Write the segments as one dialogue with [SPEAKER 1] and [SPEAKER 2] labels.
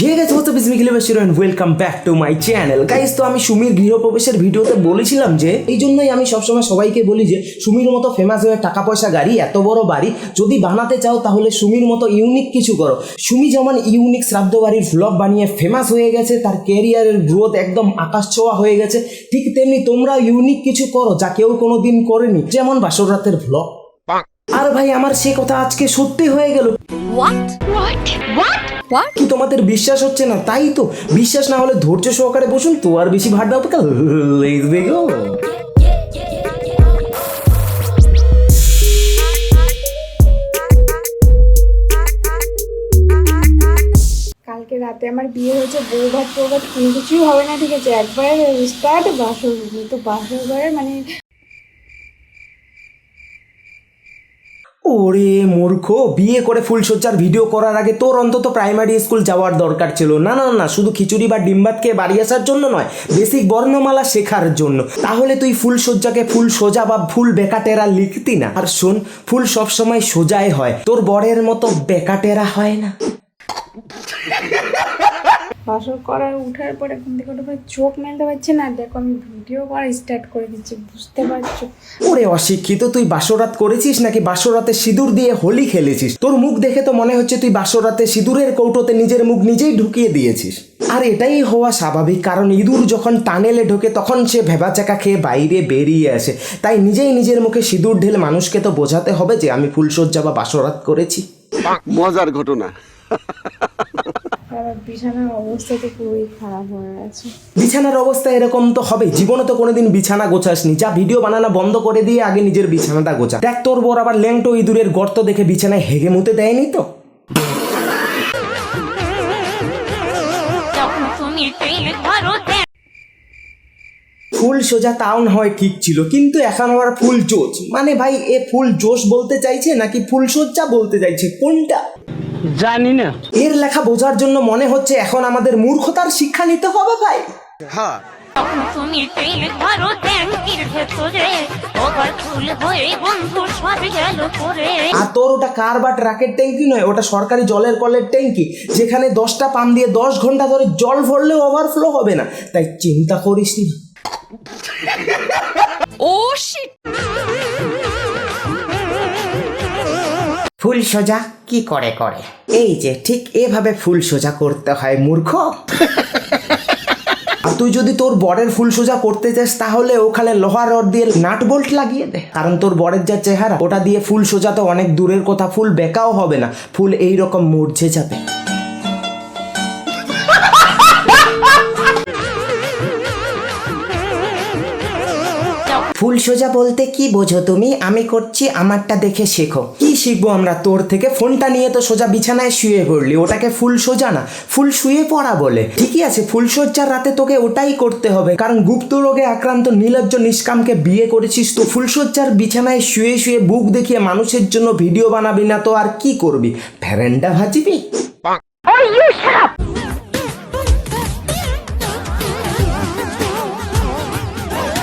[SPEAKER 1] Hey guys what's up is Mikil Bashir and welcome back to my channel guys. তো আমি সুমির গৃহপ্রবেশের ভিডিওতে বলেছিলাম যে এই জন্যই আমি সবসময় সবাইকে বলি যে সুমির মতো ফেমাস হয়ে টাকা পয়সা গাড়ি এত বড় বাড়ি যদি বানাতে চাও তাহলে সুমির মতো ইউনিক কিছু করো। সুমি যেমন ইউনিক শ্রাদ্ধ বাড়ির ভ্লগ বানিয়ে ফেমাস হয়ে গেছে, তার ক্যারিয়ারের গ্রোথ একদম আকাশ ছোঁয়া হয়ে গেছে, ঠিক তেমনি তোমরা ইউনিক কিছু করো যা কেউ কোনোদিন করেনি, যেমন বাসর রাতের ভ্লগ। আর ভাই আমার সে কথা আজকে সত্যি হয়ে গেল। কি তোমাদের বিশ্বাস হচ্ছে না? তাই তো, বিশ্বাস না হলে ধৈর্য সহকারে বসুন, তো আর বেশি ভাট দাও।
[SPEAKER 2] কালকে রাতে আমার বিয়ে হয়েছে, বউ ভাত কোনো কিছুই হবে না, ঠিক আছে? একবার স্টার্ট বাসর, তো বাসর ঘরে মানে
[SPEAKER 1] ওরে মূর্খ, বিয়ে করে ফুলসজ্জার ভিডিও করার আগে তোর অন্তত প্রাইমারি স্কুল যাওয়ার দরকার ছিল। না না না, শুধু খিচুড়ি বা ডিম ভাত খেয়ে বাড়ি আসার জন্য নয়, বেসিক বর্ণমালা শেখার জন্য। তাহলে তুই ফুলসজ্জাকে ফুল সোজা বা ফুল বেকাটেরা লিখতি না। আর শোন, ফুল সবসময় সোজাই হয়, তোর বরের মতো বেকাটেরা হয় না।
[SPEAKER 2] বাসর করার উঠার পরে এখন থেকে ওটা চোখ মেলতে পারছে না। দেখো আমি ভিডিও করা স্টার্ট করে দিচ্ছি, বুঝতে পারছো?
[SPEAKER 1] ওরে অশিক্ষিত, তুই বাসরাত করেছিস নাকি বাসরাতে সিঁদুর দিয়ে হোলি খেলেছিস? তোর মুখ দেখে তো মনে হচ্ছে তুই বাসরাতে সিঁদুরের কৌটোতে নিজের মুখ নিজেই ঢুকিয়ে দিয়েছিস। আর এটাই হওয়া স্বাভাবিক, কারণ ইঁদুর যখন টানেলে ঢোকে তখন সে ভেবাচাকা খেয়ে বাইরে বেরিয়ে আসে। তাই নিজেই নিজের মুখে সিঁদুর ঢেলে মানুষকে তো বোঝাতে হবে যে আমি ফুলসজ্জা বা বাসরাত করেছি।
[SPEAKER 3] মজার ঘটনা।
[SPEAKER 2] বিছানার অবস্থা তো পুরোই খারাপ হয়ে গেছে।
[SPEAKER 1] বিছানার অবস্থা এরকম তো হবে, জীবনে তো কোনোদিন বিছানা গোছাসনি। যা ভিডিও বানানো বন্ধ করে দিয়ে আগে নিজের বিছানাটা গোছা। দেখ তোর বর আবার ল্যাংটো ইঁদুরের গর্ত দেখে বিছানায় হেগে মুতে দেয়নি তো? ফুল সোজা তাও হয় ঠিক ছিল, কিন্তু এখন আবার ফুল জোশ। মানে ভাই এ ফুল জোশ বলতে চাইছে নাকি ফুল সজ্জা বলতে চাইছে, কোনটা
[SPEAKER 4] জানি না।
[SPEAKER 1] এর লেখা বোঝার জন্য মনে হচ্ছে এখন আমাদের মূর্খতার শিক্ষা নিতে হবে ভাই।
[SPEAKER 3] হ্যাঁ,
[SPEAKER 1] আর তোর ওটা কার বা ট্রাকের ট্যাঙ্কি নয়, ওটা সরকারি জলের কলের ট্যাঙ্কি, যেখানে 10টা পাম্প দিয়ে 10 ঘন্টা ধরে জল ভরলেও ওভারফ্লো হবে না। তাই চিন্তা করিস না। ফুল সোজা কি করে করে, এই যে ঠিক এভাবে ফুল সোজা করতে হয় মূর্খ। আর তুই যদি তোর বরের ফুল সোজা করতে চাস তাহলে ওখানে লোহার রড দিয়ে নাট বোল্ট লাগিয়ে দে, কারণ তোর বরের যা চেহারা ওটা দিয়ে ফুল সোজা তো অনেক দূরের কথা, ফুল বেকাও হবে না, ফুল এইরকম মরঝে যাবে। ফুল সোজা বলতে কি বোঝো তুমি? আমি করছি, আমারটা দেখে শেখো। কি শিখবো আমরা তোর থেকে? ফোনটা নিয়ে তো সোজা বিছানায় শুয়ে পড়লি, ওটাকে ফুল সোজা না, ফুল শুয়ে পড়া বলে। ঠিকই আছে, ফুলসজ্জার রাতে তোকে ওটাই করতে হবে, কারণ গুপ্ত রোগে আক্রান্ত নির্লজ্জ নিষ্কামকে বিয়ে করেছিস। তো ফুলসজ্জার বিছানায় শুয়ে শুয়ে বুক দেখিয়ে মানুষের জন্য ভিডিও বানাবি না তো আর কি করবি? ভ্যারেন্ডা ভাজবি?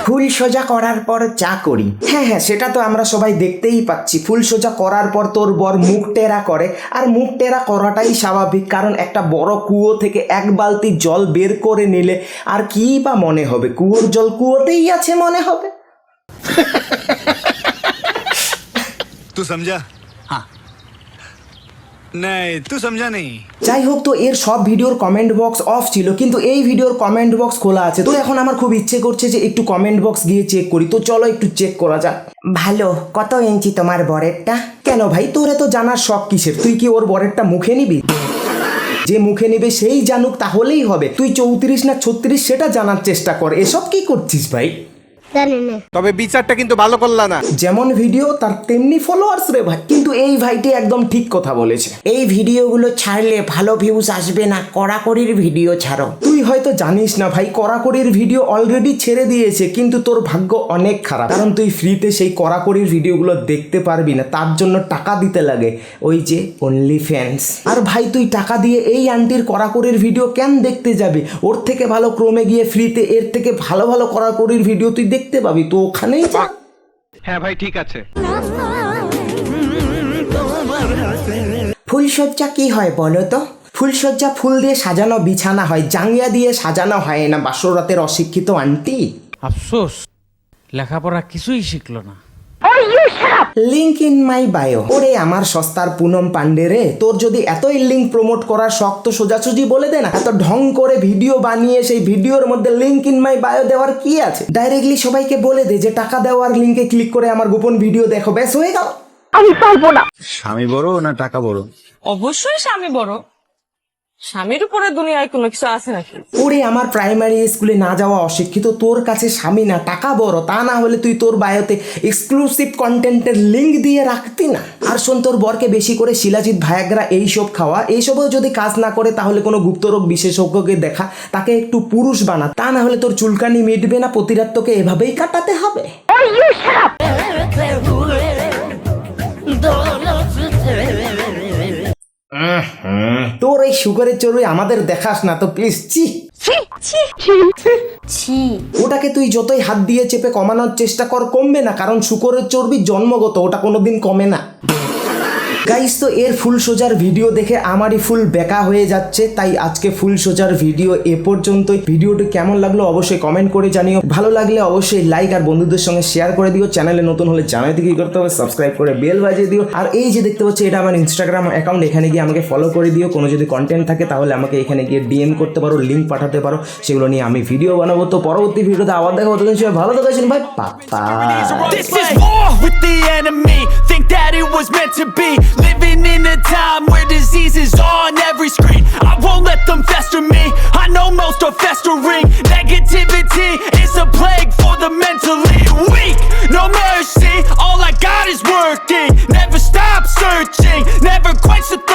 [SPEAKER 1] ফুল সোজা করার পর যা করি, হ্যাঁ হ্যাঁ সেটা তো আমরা সবাই দেখতেই পাচ্ছি। ফুল সোজা করার পর তোর বর মুখ টেরা করে, আর মুখ টেরা করাটাই স্বাভাবিক, কারণ একটা বড় কুয়ো থেকে 1 বালতি জল বের করে নিলে আর কি বা মনে হবে? কুয়োর জল কুয়োতেই আছে মনে হবে।
[SPEAKER 5] तू समझा? हाँ नहीं, तू समझा नहीं।
[SPEAKER 1] যাই হোক, তো এর সব ভিডিওর কমেন্ট বক্স অফ ছিল, কিন্তু এই ভিডিওর কমেন্ট বক্স খোলা আছে। তো এখন আমার খুব ইচ্ছে করছে যে একটু কমেন্ট বক্স গিয়ে চেক করি। তো চলো একটু চেক করা যাক। ভালো, কত ইঞ্চি তোমার বরেরটা? কেন ভাই, তোরে তো জানার শখ কিসের? তুই কি ওর বরেরটা মুখে নিবি? যে মুখে নেবে সেই জানুক, তাহলেই হবে। তুই 34 না 36 সেটা জানার চেষ্টা কর। এসব কি করছিস ভাই?
[SPEAKER 3] তবে বিচারটা কিন্তু ভালো করলা না।
[SPEAKER 1] যেমন ভিডিও তার তেমনি ফলোয়ার্স রে ভাই। কিন্তু এই ভাইটি একদম ঠিক কথা বলেছে। এই ভিডিওগুলো ছাড়লে ভালো ভিউজ আসবে না, কড়াকড়ির ভিডিও ছাড়ো। তুই হয়তো জানিস না ভাই, কড়াকড়ির ভিডিও অলরেডি ছেড়ে দিয়েছে, কিন্তু তোর ভাগ্য অনেক খারাপ, কারণ তুই ফ্রিতে সেই কড়াকড়ির ভিডিওগুলো দেখতে পারবি না, তার জন্য টাকা দিতে লাগে, ওই যে অনলি ফ্যান্স। আর ভাই তুই টাকা দিয়ে এই আন্টির কড়াকড়ির ভিডিও কেন দেখতে যাবি? ওর থেকে ভালো ক্রোমে গিয়ে ফ্রিতে এর থেকে ভালো ভালো কড়াকড়ির ভিডিও তুই দেখতে পাবি, তো ওখানেই যা।
[SPEAKER 4] হ্যাঁ ভাই ঠিক আছে।
[SPEAKER 1] ফুলসজ্জা কি হয় বলো তো? ফুলসজ্জা ফুল দিয়ে সাজানো বিছানা হয়, জাঙ্গিয়া দিয়ে সাজানো হয় না বাসর রাতের অশিক্ষিত আন্টি।
[SPEAKER 6] আফসোস লেখাপড়া কিছুই শিখলো না।
[SPEAKER 1] Link in my bio. ওরে আমার সস্তার পুনম পান্ডে রে, তোর যদি এতই লিঙ্ক প্রমোট করার শক্ত সোজাসুজি বলে দে না, এত ঢং করে ভিডিও বানিয়ে সেই ভিডিওর মধ্যে লিঙ্ক ইন মাই বায়ো দেওয়ার কি আছে? ডাইরেক্টলি সবাইকে বলে দে যে টাকা দেওয়ার লিঙ্কে ক্লিক করে আমার গোপন ভিডিও দেখো, ব্যাস হয়ে গেল।
[SPEAKER 5] স্বামী বড় না টাকা বড়?
[SPEAKER 7] অবশ্যই স্বামী বড়। স্বামীর উপরে দুনিয়ায় কোনো কিছু আছে নাকি?
[SPEAKER 1] ওরে আমার প্রাইমারি স্কুলে না যাওয়া অশিক্ষিত, তোর কাছে স্বামী না টাকা বড়, তা না হলে তুই তোর বায়োতে এক্সক্লুসিভ কন্টেন্টের লিঙ্ক দিয়ে রাখতি না। আর শোন, তোর বরকে বেশি করে শিলাজিৎ, ভায়াগ্রা এইসব খাওয়া, এইসবও যদি কাজ না করে তাহলে কোনো গুপ্তরোগ বিশেষজ্ঞকে দেখা, তাকে একটু পুরুষ বানা, তা না হলে তোর চুলকানি মিটবে না, প্রতি রাত তোকে এভাবেই কাটাতে হবে। তোর এই সুগারের চর্বি আমাদের দেখাস না তো প্লিজ। ওটাকে তুই যতই হাত দিয়ে চেপে কমানোর চেষ্টা কর, কমবে না, কারণ শুকরের চর্বি জন্মগত, ওটা কোনোদিন কমে না। গাইস, তো এর ফুল সোজার ভিডিও দেখে আমারই ফুল বেকা হয়ে যাচ্ছে, তাই আজকে ফুল সোজার ভিডিও এ পর্যন্তই। ভিডিওটি কেমন লাগলো অবশ্যই কমেন্ট করে জানিও, ভালো লাগলে অবশ্যই লাইক আর বন্ধুদের সঙ্গে শেয়ার করে দিও। চ্যানেলে নতুন হলে জানাতে কি করতে হবে, সাবস্ক্রাইব করে বেল বাজিয়ে দিও। আর এই যে দেখতে পাচ্ছ, এটা আমার ইনস্টাগ্রাম অ্যাকাউন্ট, এখানে গিয়ে আমাকে ফলো করে দিও। কোনো যদি কন্টেন্ট থাকে তাহলে আমাকে এখানে গিয়ে ডিএম করতে পারো, লিঙ্ক পাঠাতে পারো, সেগুলো নিয়ে আমি ভিডিও বানাবো। তো পরবর্তী ভিডিওতে আবার দেখা হতো, ভালো থাকেন ভাই, পাপা।
[SPEAKER 8] This is war with the enemy. Think that it was meant to be. Living in a time where disease is on every screen. I won't let them fester me. I know most are festering. Negativity is a plague for the mental.